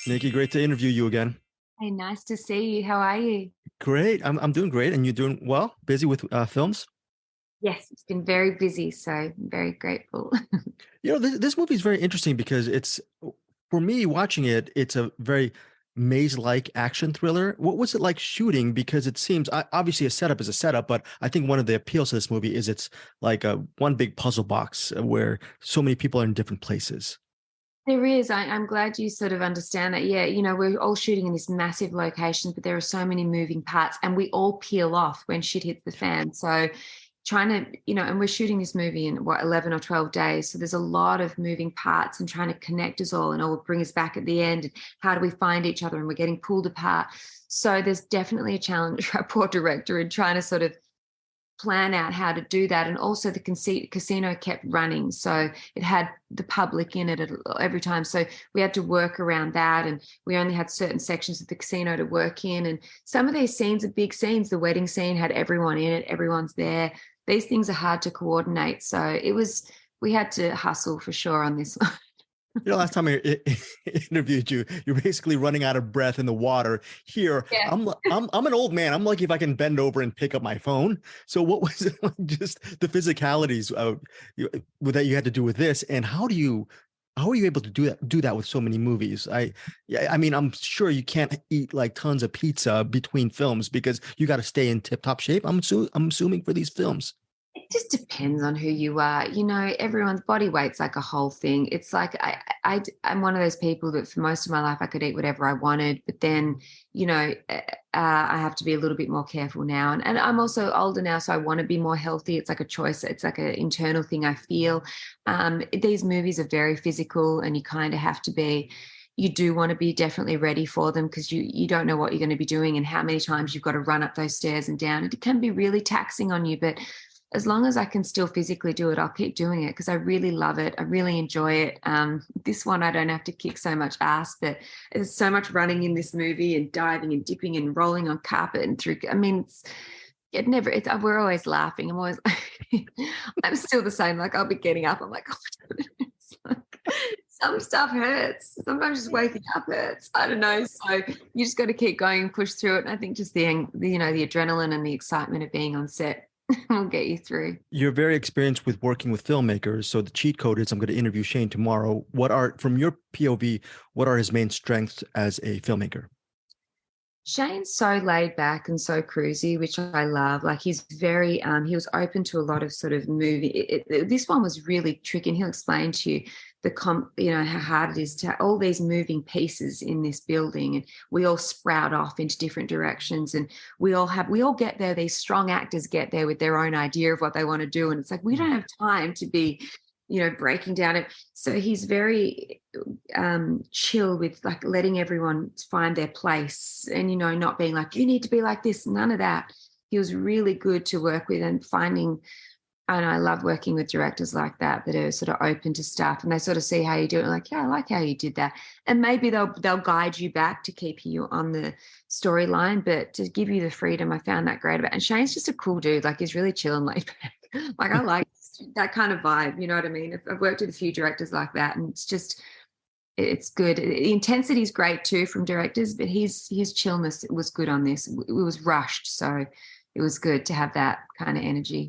Nikki, great to interview you again. Hey, nice to see you. How are you? Great. I'm doing great. And you're doing well? Busy with films? Yes, it's been very busy, so I'm very grateful. This movie is very interesting because for me watching it, it's a very maze-like action thriller. What was it like shooting? Because it seems obviously a setup is a setup, but I think one of the appeals to this movie is it's like a one big puzzle box where so many people are in different places. There is. I'm glad you sort of understand that. Yeah, we're all shooting in this massive location, but there are so many moving parts, and we all peel off when shit hits the fan. So trying to, and we're shooting this movie in 11 or 12 days. So there's a lot of moving parts and trying to connect us all and all bring us back at the end. And how do we find each other? And we're getting pulled apart. So there's definitely a challenge for our poor director in trying to sort of plan out how to do that. And also the casino kept running, so it had the public in it every time, so we had to work around that, and we only had certain sections of the casino to work in. And some of these scenes are big scenes. The wedding scene had everyone in it, everyone's there. These things are hard to coordinate, so we had to hustle for sure on this one. Last time I interviewed you, you're basically running out of breath in the water. Here, Yeah. I'm an old man. I'm lucky if I can bend over and pick up my phone. So, what was it like, just the physicalities that you had to do with this, and how are you able to do that with so many movies? Yeah, I mean, I'm sure you can't eat like tons of pizza between films because you got to stay in tip-top shape. I'm assuming for these films. It just depends on who you are. Everyone's body weight's like a whole thing. It's like I'm one of those people that for most of my life I could eat whatever I wanted, but then, I have to be a little bit more careful now. And I'm also older now, so I want to be more healthy. It's like a choice. It's like an internal thing I feel. These movies are very physical, and you kind of have to be. You do want to be definitely ready for them because you don't know what you're going to be doing and how many times you've got to run up those stairs and down. It can be really taxing on you, but as long as I can still physically do it, I'll keep doing it because I really love it. I really enjoy it. This one, I don't have to kick so much ass, but there's so much running in this movie and diving and dipping and rolling on carpet and through. I mean, we're always laughing. I'm still the same. Like I'll be getting up. I'm like, oh, it's like, some stuff hurts. Sometimes just waking up hurts. I don't know. So you just got to keep going and push through it. And I think just the adrenaline and the excitement of being on set will get you through. You're very experienced with working with filmmakers. So the cheat code is I'm going to interview Shane tomorrow. From your POV, what are his main strengths as a filmmaker? Shane's so laid back and so cruisy, which I love. Like he's very, he was open to a lot of sort of movie. This one was really tricky, and he'll explain to you how hard it is to all these moving pieces in this building, and we all sprout off into different directions, and we all get there. These strong actors get there with their own idea of what they want to do, and it's like we don't have time to be breaking down it. So he's very chill with like letting everyone find their place and, not being like, you need to be like this, none of that. He was really good to work with and and I love working with directors like that are sort of open to stuff and they sort of see how you do it. Like, yeah, I like how you did that. And maybe they'll guide you back to keep you on the storyline, but to give you the freedom, I found that great about it. And Shane's just a cool dude. Like he's really chill and laid back. Like I like that kind of vibe. You know what I mean? I've worked with a few directors like that, and it's good. The intensity is great too from directors, but his chillness was good on this. It was rushed, so it was good to have that kind of energy.